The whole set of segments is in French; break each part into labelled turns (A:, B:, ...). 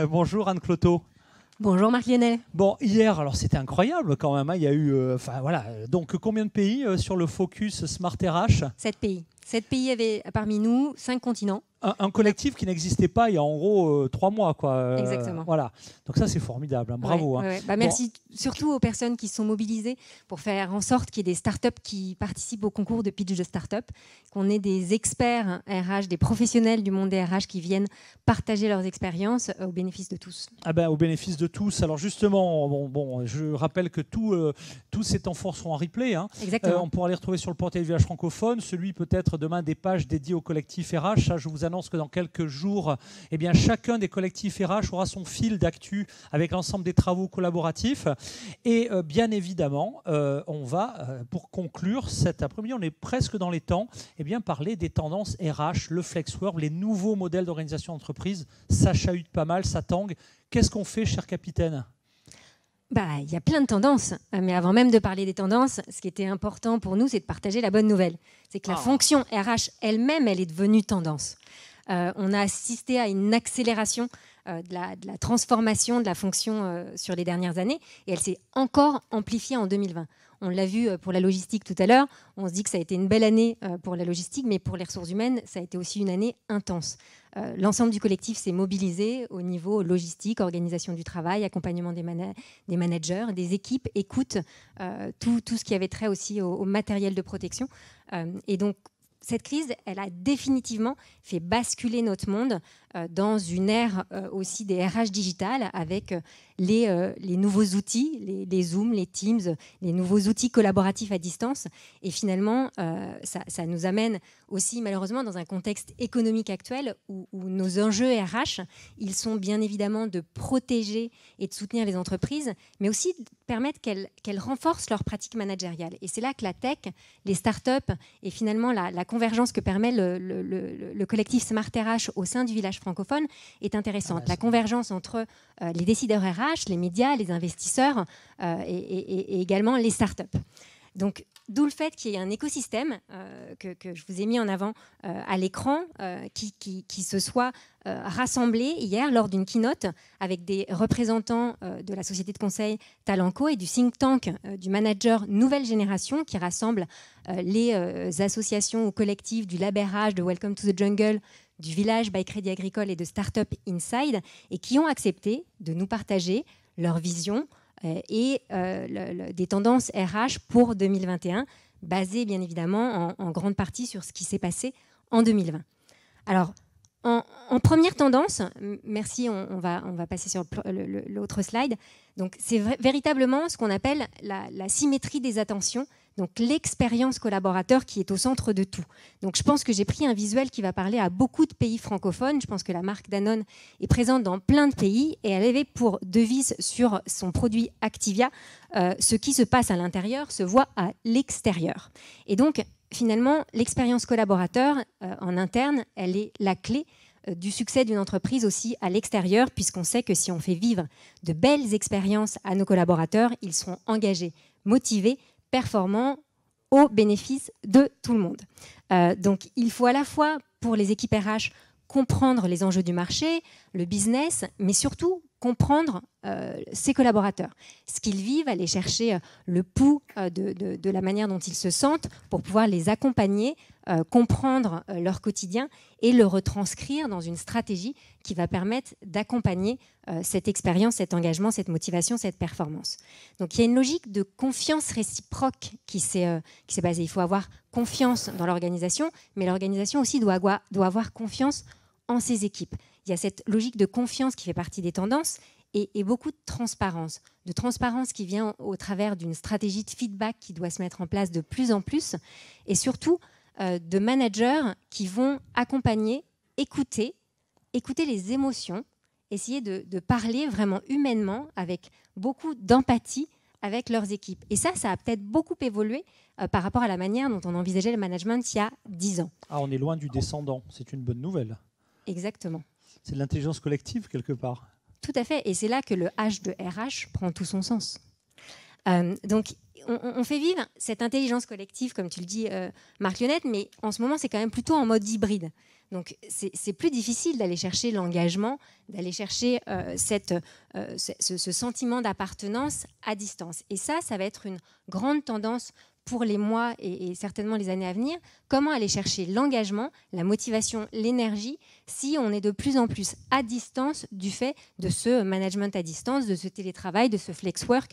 A: Bonjour Anne Cloteau.
B: Bonjour Marc Lyonnais.
A: Bon, hier, alors c'était incroyable quand même, hein, il y a eu, voilà, donc combien de pays sur le focus Smart RH?
B: 7 pays. 7 pays avaient parmi nous 5 continents.
A: Un collectif qui n'existait pas il y a en gros 3 mois, quoi.
B: Exactement.
A: Voilà. Donc ça, c'est formidable. Hein, bravo.
B: Ouais,
A: hein.
B: ouais. Bah, merci surtout aux personnes qui se sont mobilisées pour faire en sorte qu'il y ait des startups qui participent au concours de pitch de startup, qu'on ait des experts RH, des professionnels du monde des RH qui viennent partager leurs expériences au bénéfice de tous.
A: Ah ben, au bénéfice de tous. Alors justement, je rappelle que tous ces temps forts seront en replay. Hein.
B: Exactement.
A: On pourra les retrouver sur le portail du village francophone. Celui peut-être demain des pages dédiées au collectif RH. Ça, je vous annonce que dans quelques jours, eh bien, chacun des collectifs RH aura son fil d'actu avec l'ensemble des travaux collaboratifs. Et bien évidemment, on va, pour conclure cet après-midi, on est presque dans les temps, eh bien, parler des tendances RH, le flexwork, les nouveaux modèles d'organisation d'entreprise. Ça chahute pas mal, ça tangue. Qu'est-ce qu'on fait, cher capitaine ?
B: Il y a plein de tendances, mais avant même de parler des tendances, ce qui était important pour nous, c'est de partager la bonne nouvelle. C'est que la fonction RH elle-même, elle est devenue tendance. On a assisté à une accélération de la transformation de la fonction sur les dernières années, et elle s'est encore amplifiée en 2020. On l'a vu pour la logistique tout à l'heure, on se dit que ça a été une belle année pour la logistique, mais pour les ressources humaines, ça a été aussi une année intense. L'ensemble du collectif s'est mobilisé au niveau logistique, organisation du travail, accompagnement des managers, des équipes, écoute, tout ce qui avait trait aussi au matériel de protection. Et donc, cette crise, elle a définitivement fait basculer notre monde dans une ère aussi des RH digitales avec les nouveaux outils, les Zoom, les Teams, les nouveaux outils collaboratifs à distance. Et finalement, ça nous amène aussi malheureusement dans un contexte économique actuel où nos enjeux RH, ils sont bien évidemment de protéger et de soutenir les entreprises, mais aussi de permettre qu'elles renforcent leurs pratiques managériales. Et c'est là que la tech, les startups et finalement la convergence que permet le collectif Smart RH au sein du village francophone est intéressante. La convergence entre les décideurs RH, les médias, les investisseurs et également les startups. Donc, d'où le fait qu'il y ait un écosystème que je vous ai mis en avant à l'écran qui se soit rassemblé hier lors d'une keynote avec des représentants de la société de conseil Talenco et du think tank du manager Nouvelle Génération qui rassemble les associations ou collectifs du Lab RH, de Welcome to the Jungle, du Village by Crédit Agricole et de Startup Inside et qui ont accepté de nous partager leur vision et des tendances RH pour 2021, basées bien évidemment en grande partie sur ce qui s'est passé en 2020. Alors, en première tendance, merci, on va passer sur l'autre slide. Donc, c'est véritablement ce qu'on appelle la symétrie des attentions, donc l'expérience collaborateur qui est au centre de tout. Donc, je pense que j'ai pris un visuel qui va parler à beaucoup de pays francophones. Je pense que la marque Danone est présente dans plein de pays et elle avait pour devise sur son produit Activia ce qui se passe à l'intérieur se voit à l'extérieur. Et donc, finalement, l'expérience collaborateur en interne, elle est la clé du succès d'une entreprise aussi à l'extérieur, puisqu'on sait que si on fait vivre de belles expériences à nos collaborateurs, ils seront engagés, motivés, performants, au bénéfice de tout le monde. Donc, il faut à la fois, pour les équipes RH, comprendre les enjeux du marché, le business, mais surtout comprendre ses collaborateurs, ce qu'ils vivent, aller chercher le pouls de la manière dont ils se sentent pour pouvoir les accompagner, comprendre leur quotidien et le retranscrire dans une stratégie qui va permettre d'accompagner cette expérience, cet engagement, cette motivation, cette performance. Donc il y a une logique de confiance réciproque qui s'est basée. Il faut avoir confiance dans l'organisation, mais l'organisation aussi doit avoir confiance en ses équipes. Il y a cette logique de confiance qui fait partie des tendances et beaucoup de transparence qui vient au travers d'une stratégie de feedback qui doit se mettre en place de plus en plus et surtout de managers qui vont accompagner, écouter les émotions, essayer de parler vraiment humainement avec beaucoup d'empathie avec leurs équipes. Et ça a peut-être beaucoup évolué par rapport à la manière dont on envisageait le management il y a 10 ans.
A: Ah, on est loin du descendant, c'est une bonne nouvelle.
B: Exactement.
A: C'est de l'intelligence collective quelque part.
B: Tout à fait, et c'est là que le H de RH prend tout son sens. Donc, on fait vivre cette intelligence collective, comme tu le dis, Marc-Lionette, mais en ce moment, c'est quand même plutôt en mode hybride. Donc, c'est plus difficile d'aller chercher l'engagement, d'aller chercher ce sentiment d'appartenance à distance. Et ça va être une grande tendance pour les mois et certainement les années à venir. Comment aller chercher l'engagement, la motivation, l'énergie, si on est de plus en plus à distance du fait de ce management à distance, de ce télétravail, de ce flex work.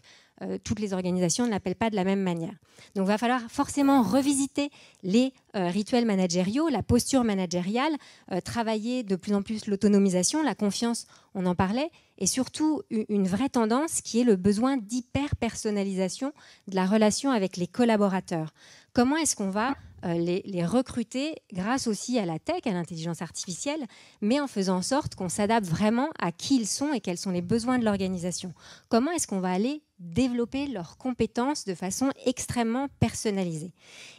B: Toutes les organisations ne l'appellent pas de la même manière. Donc, il va falloir forcément revisiter les rituels managériaux, la posture managériale, travailler de plus en plus l'autonomisation, la confiance, on en parlait, et surtout une vraie tendance qui est le besoin d'hyper-personnalisation de la relation avec les collaborateurs. Comment est-ce qu'on va les recruter grâce aussi à la tech, à l'intelligence artificielle, mais en faisant en sorte qu'on s'adapte vraiment à qui ils sont et quels sont les besoins de l'organisation. Comment est-ce qu'on va aller développer leurs compétences de façon extrêmement personnalisée.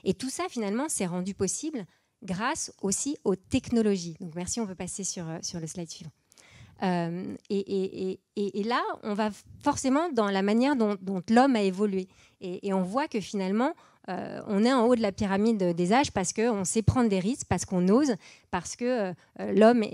B: Et tout ça, finalement, c'est rendu possible grâce aussi aux technologies. Donc, merci, on peut passer sur le slide suivant. Et là, on va forcément dans la manière dont l'homme a évolué. Et on voit que finalement, on est en haut de la pyramide des âges parce qu'on sait prendre des risques, parce qu'on ose, parce que l'homme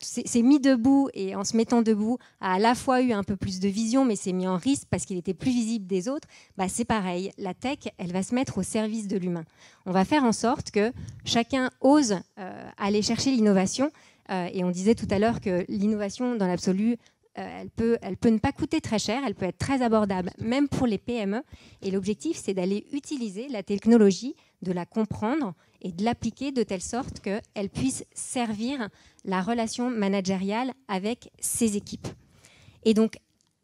B: s'est mis debout et en se mettant debout a à la fois eu un peu plus de vision, mais s'est mis en risque parce qu'il était plus visible des autres. C'est pareil, la tech, elle va se mettre au service de l'humain. On va faire en sorte que chacun ose aller chercher l'innovation. Et on disait tout à l'heure que l'innovation, dans l'absolu, elle peut ne pas coûter très cher, elle peut être très abordable, même pour les PME. Et l'objectif, c'est d'aller utiliser la technologie, de la comprendre et de l'appliquer de telle sorte qu'elle puisse servir la relation managériale avec ses équipes. Et donc,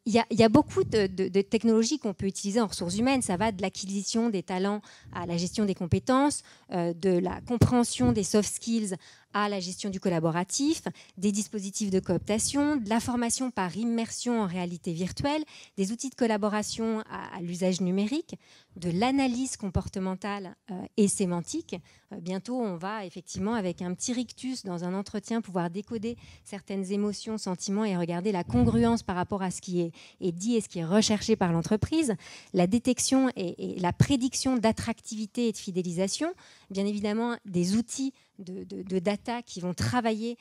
B: il y a beaucoup de technologies qu'on peut utiliser en ressources humaines. Ça va de l'acquisition des talents à la gestion des compétences, de la compréhension des soft skills à la gestion du collaboratif, des dispositifs de cooptation, de la formation par immersion en réalité virtuelle, des outils de collaboration à l'usage numérique, de l'analyse comportementale et sémantique. Bientôt, on va effectivement, avec un petit rictus dans un entretien, pouvoir décoder certaines émotions, sentiments et regarder la congruence par rapport à ce qui est dit et ce qui est recherché par l'entreprise. La détection et la prédiction d'attractivité et de fidélisation. Bien évidemment, des outils de data qui vont travailler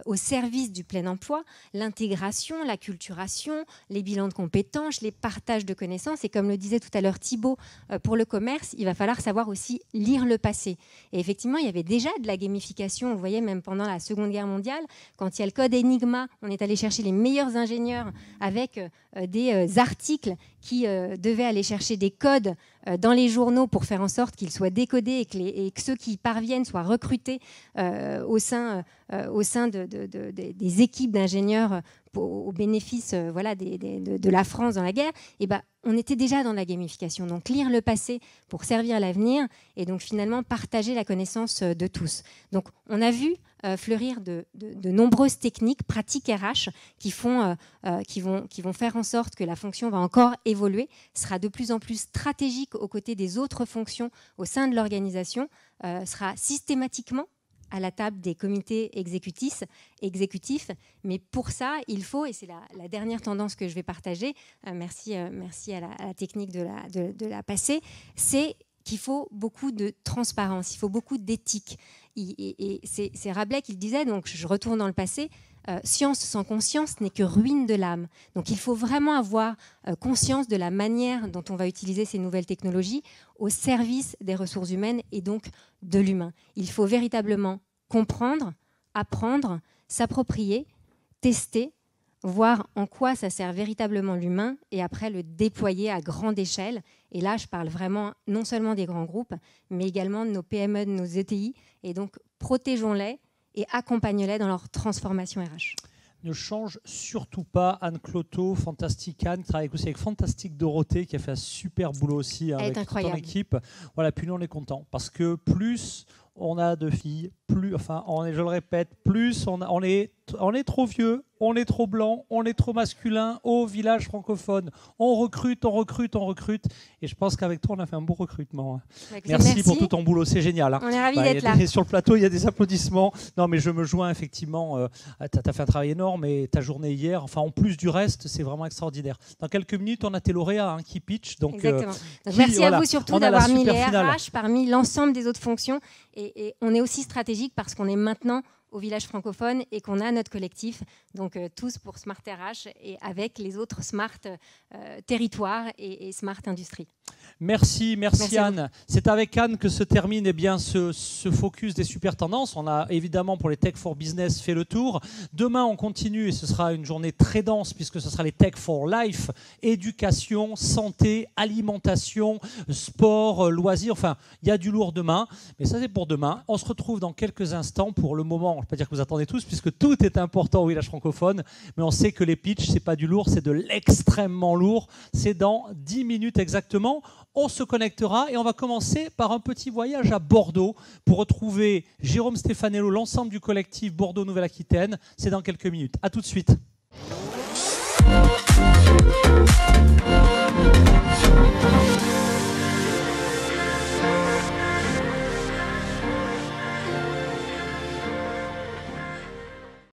B: au service du plein emploi, l'intégration, l'acculturation, les bilans de compétences, les partages de connaissances. Et comme le disait tout à l'heure Thibaut, pour le commerce, il va falloir savoir aussi lire le passé. Et effectivement, il y avait déjà de la gamification, on le voyait même pendant la Seconde Guerre mondiale, quand il y a le code Enigma, on est allé chercher les meilleurs ingénieurs avec des articles qui devaient aller chercher des codes dans les journaux pour faire en sorte qu'ils soient décodés et que ceux qui y parviennent soient recrutés au sein des équipes d'ingénieurs au bénéfice de la France dans la guerre. On était déjà dans la gamification. Donc lire le passé pour servir l'avenir et donc finalement partager la connaissance de tous. Donc on a vu fleurir de nombreuses techniques, pratiques RH qui vont faire en sorte que la fonction va encore évoluer, sera de plus en plus stratégique aux côtés des autres fonctions au sein de l'organisation, sera systématiquement à la table des comités exécutifs. Mais pour ça, il faut, et c'est la dernière tendance que je vais partager, merci à la technique de la passer, c'est qu'il faut beaucoup de transparence, il faut beaucoup d'éthique. Et c'est Rabelais qui le disait, donc je retourne dans le passé, science sans conscience n'est que ruine de l'âme. Donc il faut vraiment avoir conscience de la manière dont on va utiliser ces nouvelles technologies au service des ressources humaines et donc de l'humain. Il faut véritablement comprendre, apprendre, s'approprier, tester, voir en quoi ça sert véritablement l'humain et après le déployer à grande échelle. Et là, je parle vraiment non seulement des grands groupes, mais également de nos PME, de nos ETI. Et donc, protégeons-les et accompagnons-les dans leur transformation RH.
A: Ne change surtout pas Anne Cloto, Fantastique Anne, qui travaille aussi avec Fantastique Dorothée, qui a fait un super boulot aussi avec toute ton équipe. Voilà, puis nous on est content parce que plus on a de filles, plus, enfin, je le répète, plus on est trop vieux, on est trop blanc, on est trop masculin au village francophone. On recrute. Et je pense qu'avec toi, on a fait un beau recrutement. Merci pour tout ton boulot, c'est génial.
B: On est ravis d'être là.
A: Sur le plateau, il y a des applaudissements. Non, mais je me joins effectivement. Tu as fait un travail énorme et ta journée hier, enfin, en plus du reste, c'est vraiment extraordinaire. Dans quelques minutes, on a tes lauréats qui pitch.
B: Exactement. Merci à vous surtout d'avoir mis les RH parmi l'ensemble des autres fonctions. Et on est aussi stratégique parce qu'on est maintenant au village francophone et qu'on a notre collectif, donc tous pour Smart RH et avec les autres Smart territoires et Smart Industrie.
A: Merci Anne. C'est avec Anne que se termine ce focus des super tendances. On a évidemment pour les Tech for Business fait le tour. Demain on continue et ce sera une journée très dense puisque ce sera les Tech for Life, éducation, santé, alimentation, sport, loisirs. Enfin, il y a du lourd demain, mais ça c'est pour demain. On se retrouve dans quelques instants. Pour le moment, je ne vais pas dire que vous attendez tous puisque tout est important au village francophone, mais on sait que les pitchs, c'est pas du lourd, c'est de l'extrêmement lourd. C'est dans 10 minutes exactement. On se connectera et on va commencer par un petit voyage à Bordeaux pour retrouver Jérôme Stefanello, l'ensemble du collectif Bordeaux Nouvelle-Aquitaine. C'est dans quelques minutes. À tout de suite.